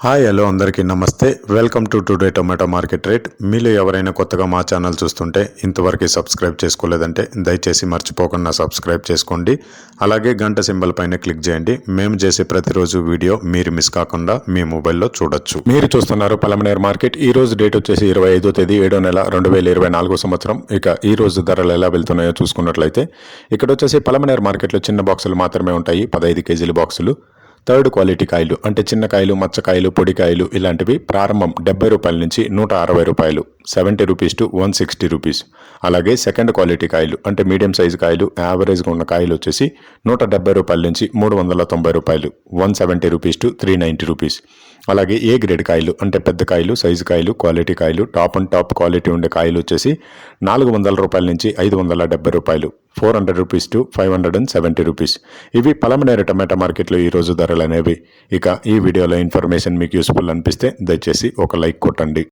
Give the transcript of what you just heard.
Hi hello అందరికీ నమస్తే. Welcome to today tomato market rate. మీలో ఎవరైనా కొత్తగా మా ఛానల్ చూస్తుంటే ఇంతవరకు సబ్స్క్రైబ్ చేసుకోలేదంటే దయచేసి మర్చిపోకుండా సబ్స్క్రైబ్ చేసుకోండి. అలాగే గంట సింబల్ పైన క్లిక్ చేయండి. మేము చేసే ప్రతిరోజు వీడియో మీరు మిస్ కాకుండా మీ మొబైల్లో చూడొచ్చు. మీరు చూస్తున్నారు పలమనేరు మార్కెట్. ఈ రోజు డేట్ వచ్చేసి 25వ తేదీ 7వ నెల 2024 సంవత్సరం. ఇక ఈ రోజు ధరలు ఎలా వెళ్తున్నాయో చూసుకున్నట్లయితే ఇక్కడ వచ్చేసి పలమనేరు మార్కెట్లో చిన్న బాక్సులు మాత్రమే ఉంటాయి, 15 కేజీల బాక్సులు. థర్డ్ క్వాలిటీ కాయలు అంటే చిన్న కాయలు, మచ్చకాయలు, పొడికాయలు ఇలాంటివి ప్రారంభం 70 రూపాయల నుంచి 160 రూపాయలు, 70 రూపీస్ టు 160 రూపీస్. అలాగే సెకండ్ క్వాలిటీ కాయలు అంటే మీడియం సైజు కాయలు, యావరేజ్గా ఉన్న కాయలు వచ్చేసి 170 రూపాయల నుంచి 390 రూపాయలు, 170 రూపీస్ టు 390 రూపీస్. అలాగే ఏ గ్రేడ్ కాయలు అంటే పెద్ద కాయలు, సైజు కాయలు, క్వాలిటీ కాయలు, టాప్ అండ్ టాప్ క్వాలిటీ ఉండే కాయలు వచ్చేసి 400 రూపాయల నుంచి 570 రూపాయలు, 400 రూపీస్ టు 570 రూపీస్. ఇవి పలమనేరు టమాటా మార్కెట్లో ఈరోజు ధరలు అనేవి. ఇక ఈ వీడియోలో ఇన్ఫర్మేషన్ మీకు యూస్ఫుల్ అనిపిస్తే దయచేసి ఒక లైక్ కొట్టండి.